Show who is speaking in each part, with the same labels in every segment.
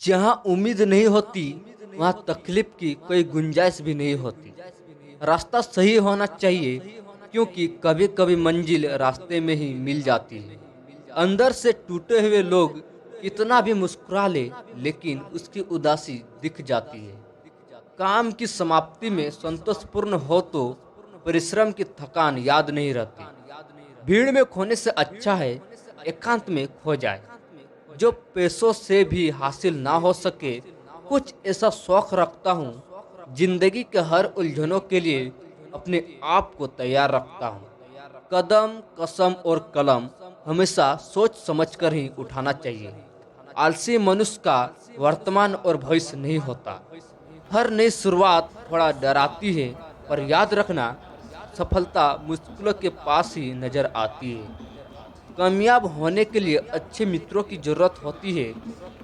Speaker 1: जहाँ उम्मीद नहीं होती वहाँ तकलीफ की कोई गुंजाइश भी नहीं होती। रास्ता सही होना चाहिए, क्योंकि कभी कभी मंजिल रास्ते में ही मिल जाती है। अंदर से टूटे हुए लोग कितना भी मुस्कुरा ले, लेकिन उसकी उदासी दिख जाती है। काम की समाप्ति में संतोषपूर्ण हो तो परिश्रम की थकान याद नहीं रहती। भीड़ में खोने से अच्छा है एकांत में खो जाए। जो पैसों से भी हासिल ना हो सके, कुछ ऐसा शौक रखता हूँ, जिंदगी के हर उलझनों के लिए अपने आप को तैयार रखता हूँ। कदम, कसम और कलम हमेशा सोच समझकर ही उठाना चाहिए। आलसी मनुष्य का वर्तमान और भविष्य नहीं होता। हर नई शुरुआत थोड़ा डराती है, पर याद रखना, सफलता मुश्किलों के पास ही नजर आती है। कामयाब होने के लिए अच्छे मित्रों की जरूरत होती है,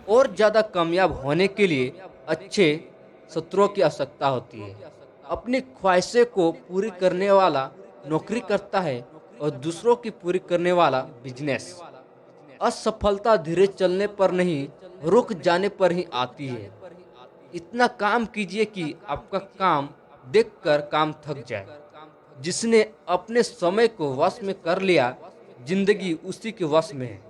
Speaker 1: और ज्यादा कामयाब होने के लिए अच्छे शत्रुओं की आवश्यकता होती है। अपनी ख्वाहिशें को पूरी करने वाला नौकरी करता है, और दूसरों की पूरी करने वाला बिजनेस। असफलता धीरे चलने पर नहीं, रुक जाने पर ही आती है। इतना काम कीजिए कि आपका काम देखकर काम थक जाए। जिसने अपने समय को वश में कर लिया, जिंदगी उसी के वश में है।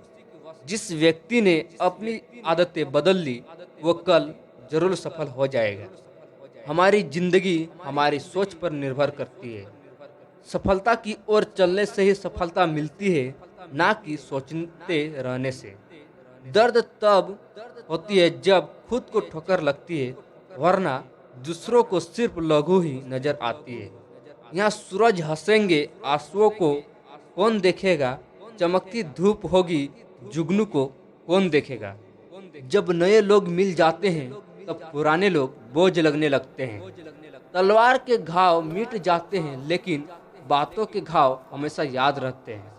Speaker 1: जिस व्यक्ति ने अपनी आदतें बदल ली, वो कल जरूर सफल हो जाएगा। हमारी जिंदगी हमारी सोच पर निर्भर करती है। सफलता की ओर चलने से ही सफलता मिलती है, ना कि सोचते रहने से। दर्द तब होती है जब खुद को ठोकर लगती है, वरना दूसरों को सिर्फ लघु ही नजर आती है। यहाँ सूरज हंसेंगे, आंसुओं को कौन देखेगा? चमकती धूप होगी, जुगनू को कौन देखेगा? जब नए लोग मिल जाते हैं, तब पुराने लोग बोझ लगने लगते हैं। तलवार के घाव मिट जाते हैं, लेकिन बातों के घाव हमेशा याद रहते हैं।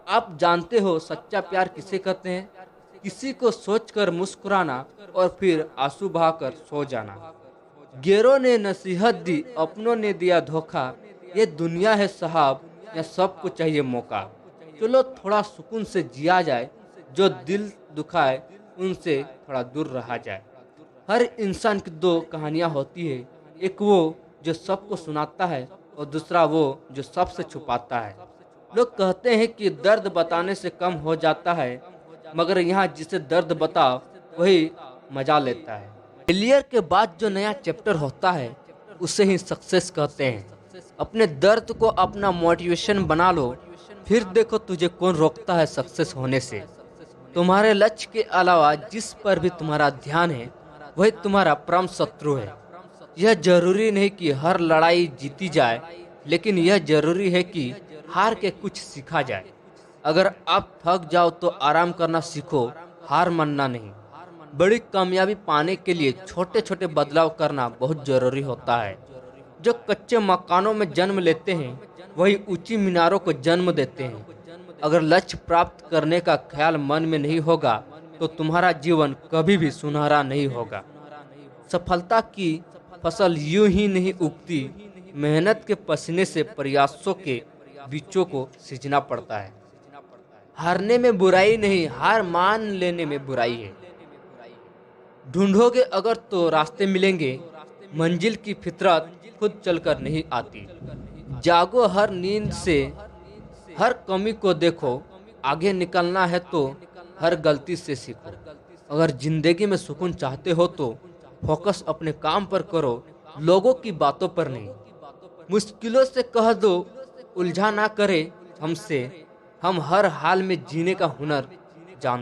Speaker 1: आप जानते हो सच्चा प्यार किसे कहते हैं? किसी को सोचकर मुस्कुराना और फिर आंसू बहाकर सो जाना। गैरों ने नसीहत दी, अपनों ने दिया धोखा। ये दुनिया है साहब, या सबको चाहिए मौका। चलो थोड़ा सुकून से जिया जाए, जो दिल दुखाए उनसे थोड़ा दूर रहा जाए। हर इंसान की दो कहानियां होती है, एक वो जो सबको सुनाता है, और दूसरा वो जो सबसे छुपाता है। लोग कहते हैं कि दर्द बताने से कम हो जाता है, मगर यहाँ जिसे दर्द बताओ वही मजा लेता है। फेलियर के बाद जो नया चैप्टर होता है, उसे ही सक्सेस कहते हैं। अपने दर्द को अपना मोटिवेशन बना लो, फिर देखो तुझे कौन रोकता है सक्सेस होने से। तुम्हारे लक्ष्य के अलावा जिस पर भी तुम्हारा ध्यान है, वही तुम्हारा परम शत्रु है। यह जरूरी नहीं कि हर लड़ाई जीती जाए, लेकिन यह जरूरी है कि हार के कुछ सीखा जाए। अगर आप थक जाओ तो आराम करना सीखो, हार मानना नहीं। बड़ी कामयाबी पाने के लिए छोटे छोटे बदलाव करना बहुत जरूरी होता है। जो कच्चे मकानों में जन्म लेते हैं, वही ऊंची मीनारों को जन्म देते हैं। अगर लक्ष्य प्राप्त करने का ख्याल मन में नहीं होगा, तो तुम्हारा जीवन कभी भी सुनहरा नहीं होगा। सफलता की फसल यूं ही नहीं उगती, मेहनत के पसीने से प्रयासों के बीजों को सींचना पड़ता है। हारने में बुराई नहीं, हार मान लेने में बुराई है। ढूंढोगे अगर तो रास्ते मिलेंगे, मंजिल की फितरत खुद चलकर नहीं आती। जागो हर नींद से, हर कमी को देखो। आगे निकलना है तो हर गलती से सीखो। अगर जिंदगी में सुकून चाहते हो तो फोकस अपने काम पर करो, लोगों की बातों पर नहीं। मुश्किलों से कह दो उलझा ना करे हमसे, हम हर हाल में जीने का हुनर जानते